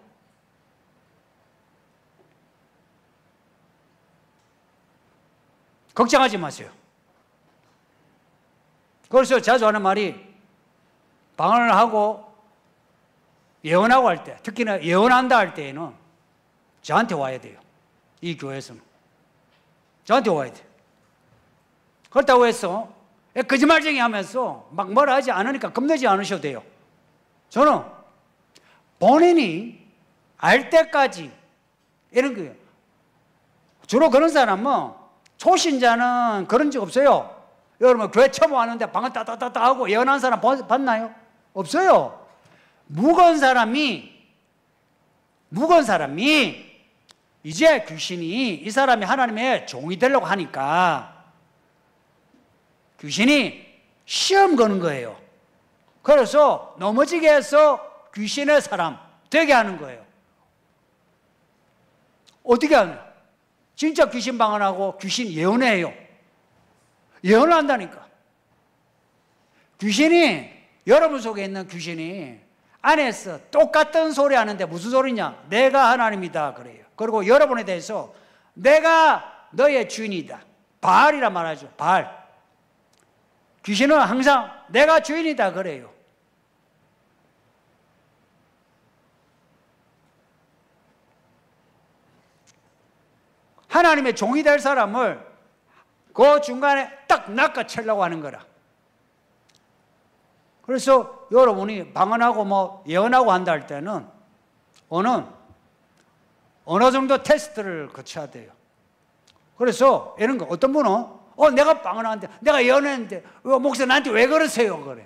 걱정하지 마세요. 그래서 자주 하는 말이 방언을 하고 예언하고 할 때, 특히나 예언한다 할 때에는 저한테 와야 돼요. 이 교회에서는. 저한테 와야 돼. 그렇다고 해서 거짓말쟁이 하면서 막 뭐라 하지 않으니까 겁내지 않으셔도 돼요. 저는 본인이 알 때까지 이런 거예요. 주로 그런 사람은 초신자는 그런 적 없어요. 여러분 교회 처음 왔는데 방언 따따따따 하고 예언한 사람 봤나요? 없어요. 묵은 사람이 이제 귀신이 이 사람이 하나님의 종이 되려고 하니까 귀신이 시험 거는 거예요. 그래서 넘어지게 해서 귀신의 사람 되게 하는 거예요. 어떻게 하냐? 진짜 귀신 방언하고 귀신 예언해요. 예언을 한다니까. 귀신이, 여러분 속에 있는 귀신이 안에서 똑같은 소리 하는데 무슨 소리냐? 내가 하나님이다 그래요. 그리고 여러분에 대해서 내가 너의 주인이다. 바알이라 말하죠. 바알. 귀신은 항상 내가 주인이다 그래요. 하나님의 종이 될 사람을 그 중간에 딱 낚아채려고 하는 거라. 그래서 여러분이 방언하고 뭐 예언하고 한다 할 때는 어느 정도 테스트를 거쳐야 돼요. 그래서 이런 거 어떤 분은 내가 방언하는데 내가 예언했는데 목사 나한테 왜 그러세요? 그래.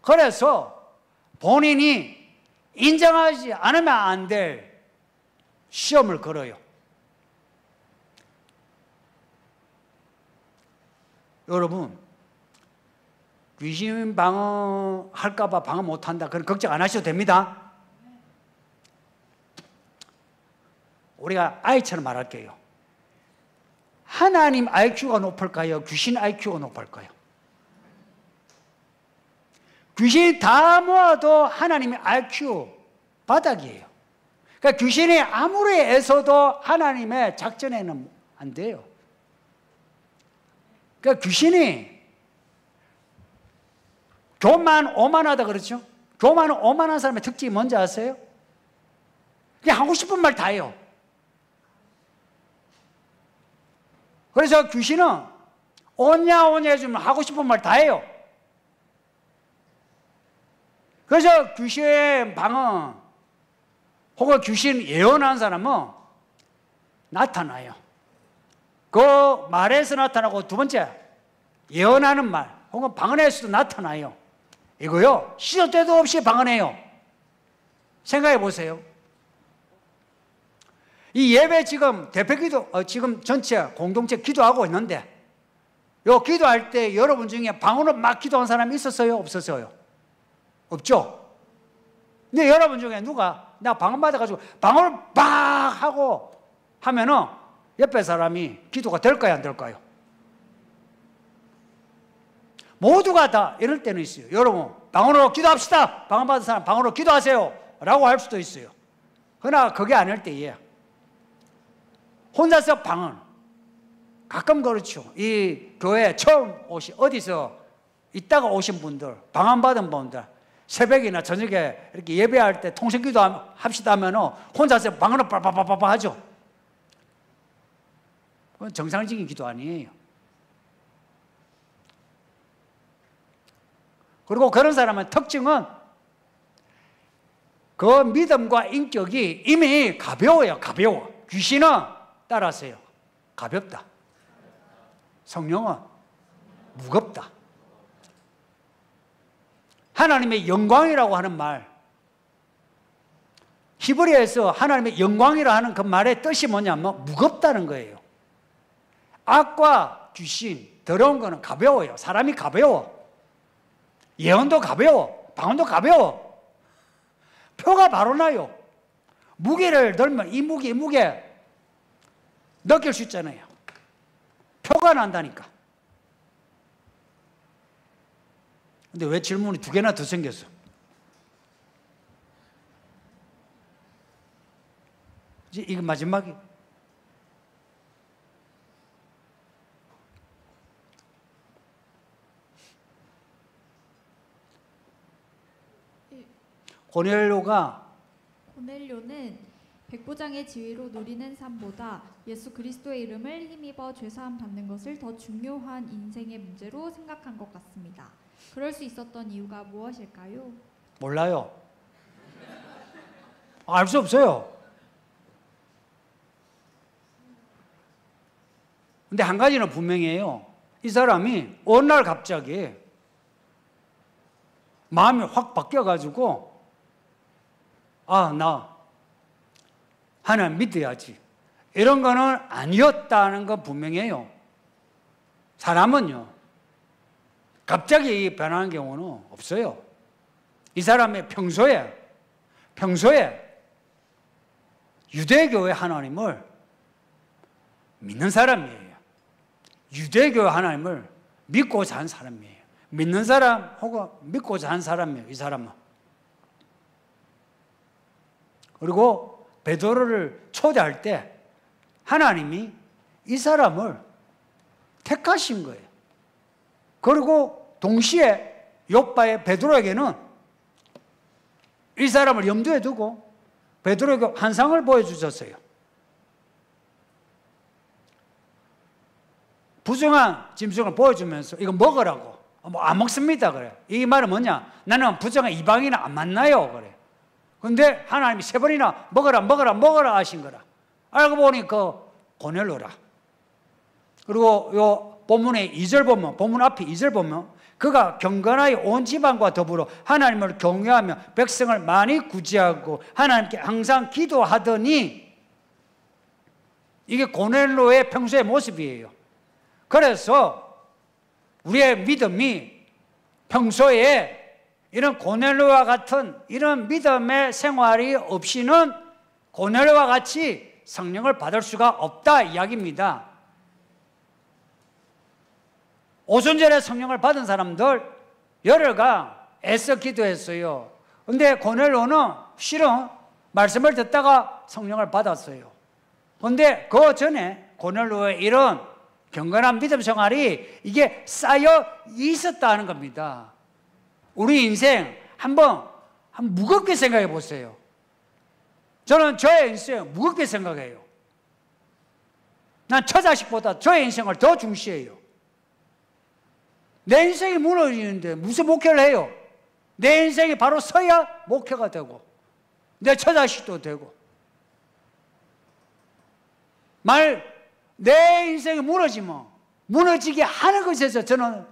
그래서 본인이 인정하지 않으면 안 될 시험을 걸어요. 여러분 귀신 방언할까 봐 방언 못한다 그런 걱정 안 하셔도 됩니다. 우리가 아이처럼 말할게요. 하나님 IQ가 높을까요? 귀신 IQ가 높을까요? 귀신이 다 모아도 하나님의 IQ 바닥이에요. 그러니까 귀신이 아무리 애써도 하나님의 작전에는 안 돼요. 그러니까 귀신이 교만오만하다 그렇죠? 교만오만한 사람의 특징이 뭔지 아세요? 그냥 하고 싶은 말 다 해요. 그래서 귀신은 오냐 해주면 하고 싶은 말 다 해요. 그래서 귀신 방언 혹은 귀신 예언한 사람은 나타나요. 그 말에서 나타나고 두 번째 예언하는 말 혹은 방언에서도 나타나요. 이거요 시도 때도 없이 방언해요. 생각해 보세요. 이 예배 지금 대표기도 지금 전체 공동체 기도하고 있는데 요 기도할 때 여러분 중에 방언으로 막 기도한 사람이 있었어요? 없었어요? 없죠? 근데 여러분 중에 누가 나 방언 받아가지고 방언을 막 하고 하면은 옆에 사람이 기도가 될까요? 안 될까요? 모두가 다 이럴 때는 있어요. 여러분 방언으로 기도합시다. 방언 받은 사람 방언으로 기도하세요 라고 할 수도 있어요. 그러나 그게 아닐 때에 혼자서 방언 가끔 그렇죠. 이 교회 처음 어디서 있다가 오신 분들 방언 받은 분들 새벽이나 저녁에 이렇게 예배할 때 통성기도 합시다 하면 혼자서 방언을 빠빠빠빠 하죠. 그건 정상적인 기도 아니에요. 그리고 그런 사람의 특징은 그 믿음과 인격이 이미 가벼워요. 가벼워. 귀신은 따라하세요. 가볍다. 성령은 무겁다. 하나님의 영광이라고 하는 말, 히브리어에서 하나님의 영광이라 하는 그 말의 뜻이 뭐냐면 무겁다는 거예요. 악과 귀신, 더러운 거는 가벼워요. 사람이 가벼워. 예언도 가벼워. 방언도 가벼워. 표가 바로 나요. 무게를 들면 이 무게 느낄 수 있잖아요. 표가 난다니까. 근데 왜 질문이 두 개나 더 생겼어? 이제 이거 마지막이. 고넬료는 백부장의 지위로 누리는 삶보다 예수 그리스도의 이름을 힘입어 죄사함 받는 것을 더 중요한 인생의 문제로 생각한 것 같습니다. 그럴 수 있었던 이유가 무엇일까요? 몰라요. 알 수 없어요. 근데 한 가지는 분명해요. 이 사람이 어느 날 갑자기 마음이 확 바뀌어가지고 나 하나님 믿어야지. 이런 거는 아니었다는 건 분명해요. 사람은요, 갑자기 변하는 경우는 없어요. 이 사람의 평소에 유대교의 하나님을 믿는 사람이에요. 유대교의 하나님을 믿고 산 사람이에요. 믿는 사람 혹은 믿고 산 사람이에요. 이 사람은. 그리고 베드로를 초대할 때 하나님이 이 사람을 택하신 거예요. 그리고 동시에 욥바의 베드로에게는 이 사람을 염두에 두고 베드로에게 환상을 보여주셨어요. 부정한 짐승을 보여주면서 이거 먹으라고. 안 먹습니다. 그래. 이 말은 뭐냐? 나는 부정한 이방인을 안 만나요. 그래. 근데 하나님이 3번이나 먹어라 하신 거라. 알고 보니 그 고넬로라. 그리고 요 본문의 2절 보면, 본문 앞에 2절 보면 그가 경건하여 온 집안과 더불어 하나님을 경외하며 백성을 많이 구제하고 하나님께 항상 기도하더니, 이게 고넬로의 평소의 모습이에요. 그래서 우리의 믿음이 평소에 이런 고넬로와 같은 이런 믿음의 생활이 없이는 고넬로와 같이 성령을 받을 수가 없다 이야기입니다. 오순절에 성령을 받은 사람들 열흘간 애써 기도했어요. 근데 고넬로는 실은 말씀을 듣다가 성령을 받았어요. 근데 그 전에 고넬로의 이런 경건한 믿음 생활이 이게 쌓여 있었다는 겁니다. 우리 인생 한번 무겁게 생각해 보세요. 저는 저의 인생 무겁게 생각해요. 난 처자식보다 저의 인생을 더 중시해요. 내 인생이 무너지는데 무슨 목회를 해요? 내 인생이 바로 서야 목회가 되고 내 처자식도 되고, 내 인생이 무너지면 무너지게 하는 것에서 저는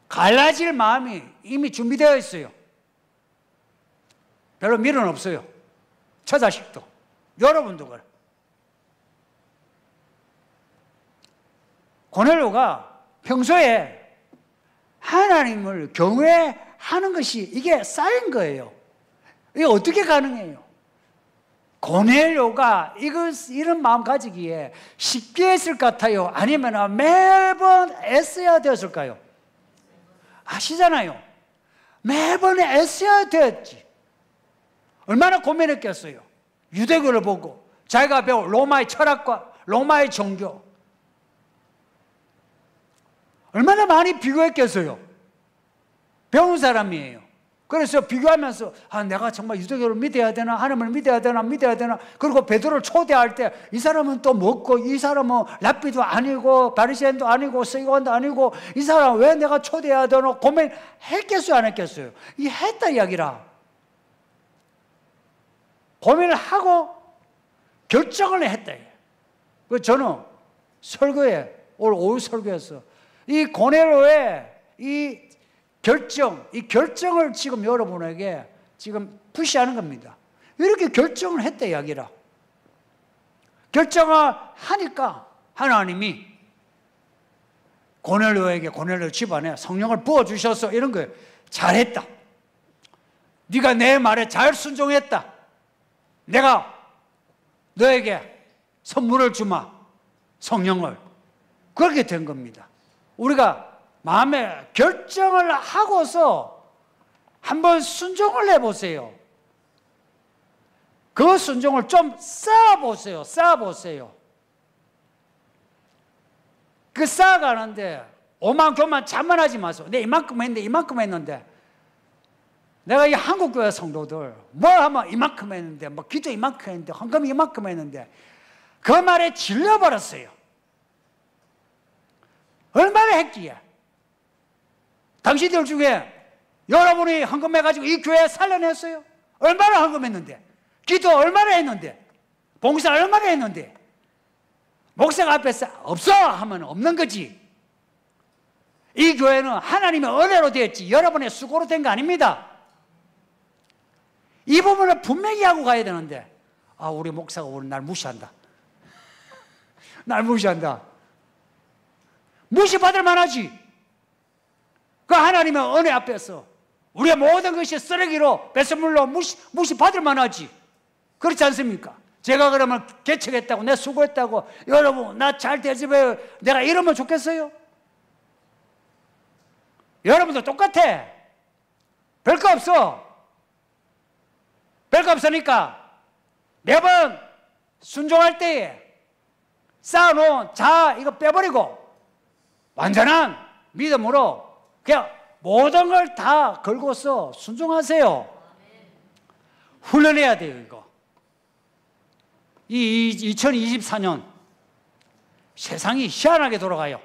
갈라질 마음이 이미 준비되어 있어요. 별로 미련 없어요. 처자식도 여러분도 그래. 고넬로가 평소에 하나님을 경외하는 것이 이게 쌓인 거예요. 이게 어떻게 가능해요? 고넬로가 이런 마음 가지기에 쉽게 했을 것 같아요? 아니면 매번 애써야 되었을까요? 아시잖아요. 매번 애써야 되었지. 얼마나 고민했겠어요. 유대교를 보고 자기가 배운 로마의 철학과 로마의 종교 얼마나 많이 비교했겠어요. 배운 사람이에요. 그래서 비교하면서 내가 정말 유대교를 믿어야 되나, 하나님을 믿어야 되나. 그리고 베드로를 초대할 때 이 사람은 또 먹고, 이 사람은 랍비도 아니고 바리새인도 아니고 서기관도 아니고 이 사람 왜 내가 초대해야 되나 고민했겠어요, 안 했겠어요? 이 했다 이야기라. 고민을 하고 결정을 했다. 저는 설교에, 오늘 오후 설교에서 이 고넬로의 이 결정을 지금 여러분에게 지금 푸시하는 겁니다. 이렇게 결정을 했다 이야기라. 결정을 하니까 하나님이 고넬로 집안에 성령을 부어주셔서 이런 거예요. 잘했다. 네가 내 말에 잘 순종했다. 내가 너에게 선물을 주마. 성령을. 그렇게 된 겁니다. 우리가 마음에 결정을 하고서 한번 순종을 해보세요. 그 순종을 좀 쌓아보세요. 그 쌓아가는데 오만교만 자만하지 마세요. 내 이만큼 했는데 내가 이 한국교회 성도들 뭐 하면 이만큼 했는데, 뭐 기도 이만큼 했는데, 헌금 이만큼 했는데, 그 말에 질려버렸어요. 얼마나 했기에. 당신들 중에 여러분이 헌금해가지고 이 교회 살려냈어요? 얼마나 헌금했는데, 기도 얼마나 했는데, 봉사 얼마나 했는데, 목사가 앞에서 없어 하면 없는 거지. 이 교회는 하나님의 은혜로 되었지 여러분의 수고로 된 거 아닙니다. 이 부분을 분명히 하고 가야 되는데, 아, 우리 목사가 오늘 날 무시한다. 날 무시한다. 무시받을 만하지. 그 하나님의 은혜 앞에서 우리의 모든 것이 쓰레기로 배설물로 무시받을 만하지. 그렇지 않습니까? 제가 그러면 개척했다고, 내 수고했다고, 여러분 나 잘 대접해요, 내가 이러면 좋겠어요? 여러분도 똑같아. 별거 없어. 별거 없으니까 매번 순종할 때에 쌓아놓은 자 이거 빼버리고 완전한 믿음으로 그냥 모든 걸 다 걸고서 순종하세요. 훈련해야 돼요. 이거 이 2024년 세상이 희한하게 돌아가요.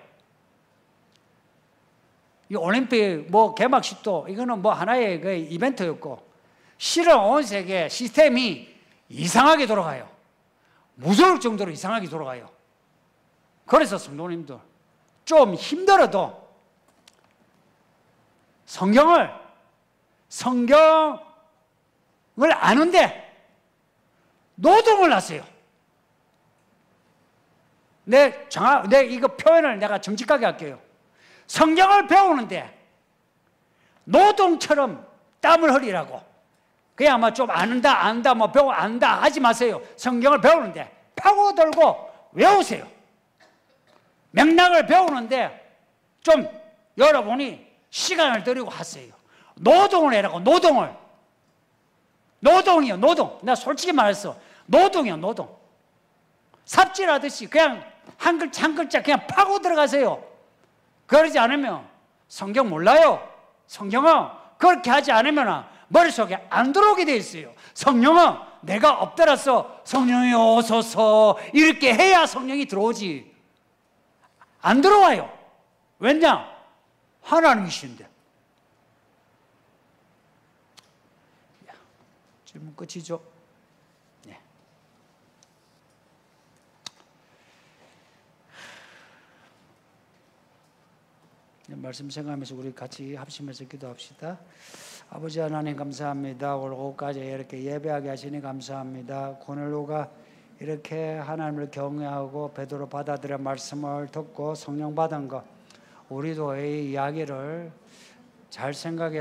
이 올림픽 뭐 개막식도 이거는 뭐 하나의 그 이벤트였고, 실은 온 세계 시스템이 이상하게 돌아가요. 무서울 정도로 이상하게 돌아가요. 그래서 성도님들 좀 힘들어도 성경을 아는데 노동을 하세요. 내 이거 표현을 내가 정직하게 할게요. 성경을 배우는데 노동처럼 땀을 흘리라고. 그냥 아마 좀 안다 뭐 배워 안다 하지 마세요. 성경을 배우는데 파고들고 외우세요. 맥락을 배우는데 좀 여러분이 시간을 들이고 하세요. 노동을 해라고. 노동이요. 나 솔직히 말해서 노동이요. 노동. 삽질하듯이 그냥 한 글자 한 글자 그냥 파고 들어가세요. 그러지 않으면 성경 몰라요. 성경은 그렇게 하지 않으면 머릿속에 안 들어오게 돼 있어요. 성령은 내가 엎드려서 성령이 오소서 이렇게 해야 성령이 들어오지. 안 들어와요. 왜냐? 하나님이신데. 질문 끝이죠? 네. 말씀 생각하면서 우리 같이 합심해서 기도합시다. 아버지 하나님 감사합니다. 오늘 오후까지 이렇게 예배하게 하시니 감사합니다. 고넬로가 이렇게 하나님을 경외하고 베드로 받아들여 말씀을 듣고 성령 받은 것, 우리도 이 이야기를 잘 생각해